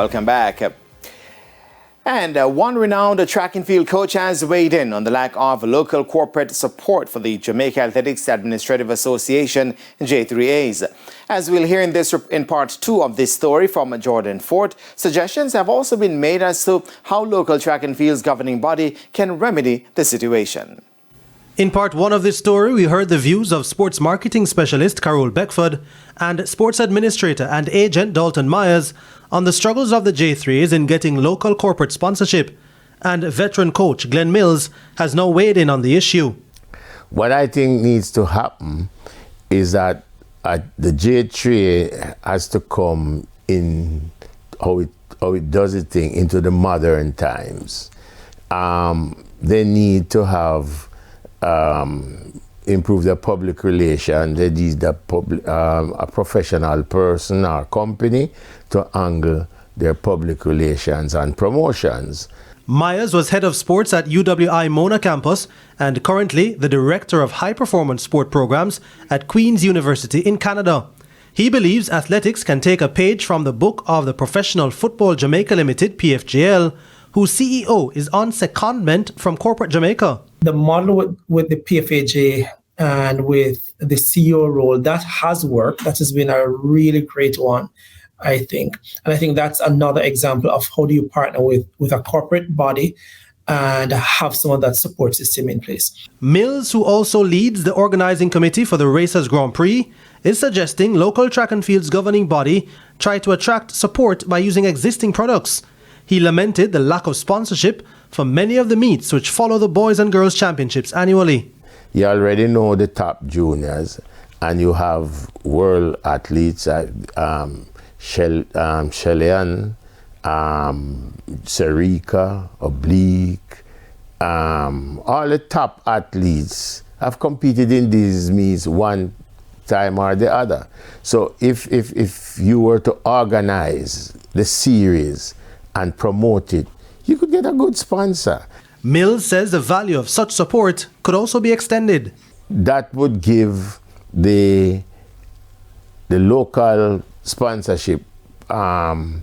Welcome back. And one renowned track and field coach has weighed in on the lack of local corporate support for the Jamaica Athletics Administrative Association, JAAAs. As we'll hear in part 2 of this story from Jordan Fort, suggestions have also been made as to how local track and field's governing body can remedy the situation. In part 1 of this story, we heard the views of sports marketing specialist Carol Beckford and sports administrator and agent Dalton Myers on the struggles of the J3s in getting local corporate sponsorship. And veteran coach Glenn Mills has now weighed in on the issue. What I think needs to happen is that the J3 has to come in how it does its thing into the modern times. They need to have improve their public relations. They need a professional person or company to handle their public relations and promotions. Myers was head of sports at UWI Mona campus and currently the director of high-performance sport programs at Queen's University in Canada. He believes athletics can take a page from the book of the Professional Football Jamaica Limited, PFJL, whose CEO is on secondment from corporate Jamaica. The model with the PFAJ and with the CEO role, that has worked. That has been a really great one, I think. And I think that's another example of how do you partner with a corporate body and have some of that support system in place. Mills, who also leads the organizing committee for the Racers Grand Prix, is suggesting local track and field's governing body try to attract support by using existing products. He lamented the lack of sponsorship for many of the meets which follow the Boys and Girls Championships annually. You already know the top juniors, and you have world athletes, Shellyan, Sarika, Oblique, all the top athletes have competed in these meets one time or the other. So if you were to organize the series and promote it, you could get a good sponsor. Mills says the value of such support could also be extended. That would give the local sponsorship some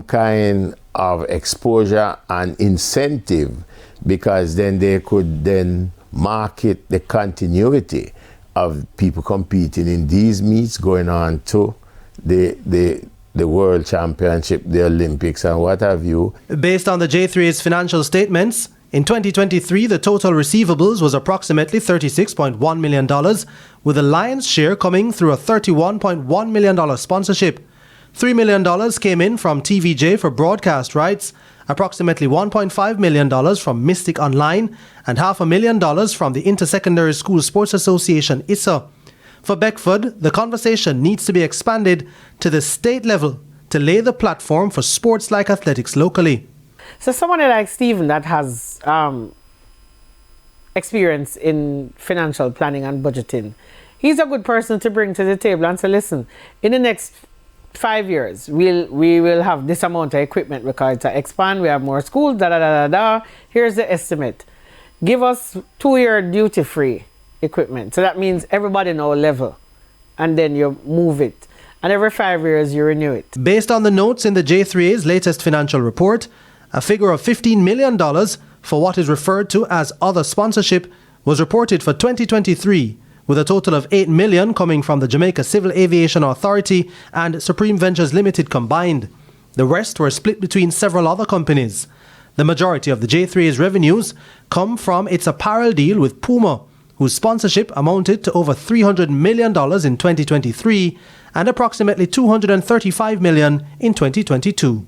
kind of exposure and incentive, because then they could then market the continuity of people competing in these meets going on to the World Championship, the Olympics, and what have you. Based on the J3's financial statements, in 2023, the total receivables was approximately $36.1 million, with the lion's share coming through a $31.1 million sponsorship. $3 million came in from TVJ for broadcast rights, approximately $1.5 million from Mystic Online, and $500,000 from the Intersecondary School Sports Association, ISA. For Beckford, the conversation needs to be expanded to the state level to lay the platform for sports like athletics locally. So someone like Stephen that has experience in financial planning and budgeting, he's a good person to bring to the table and say, listen, in the next 5 years, we will have this amount of equipment required to expand. We have more schools, Here's the estimate. Give us 2-year duty-free equipment. So that means everybody know level, and then you move it. And every 5 years you renew it. Based on the notes in the J3A's latest financial report, a figure of $15 million for what is referred to as other sponsorship was reported for 2023, with a total of $8 million coming from the Jamaica Civil Aviation Authority and Supreme Ventures Limited combined. The rest were split between several other companies. The majority of the J3A's revenues come from its apparel deal with Puma, whose sponsorship amounted to over $300 million in 2023 and approximately $235 million in 2022.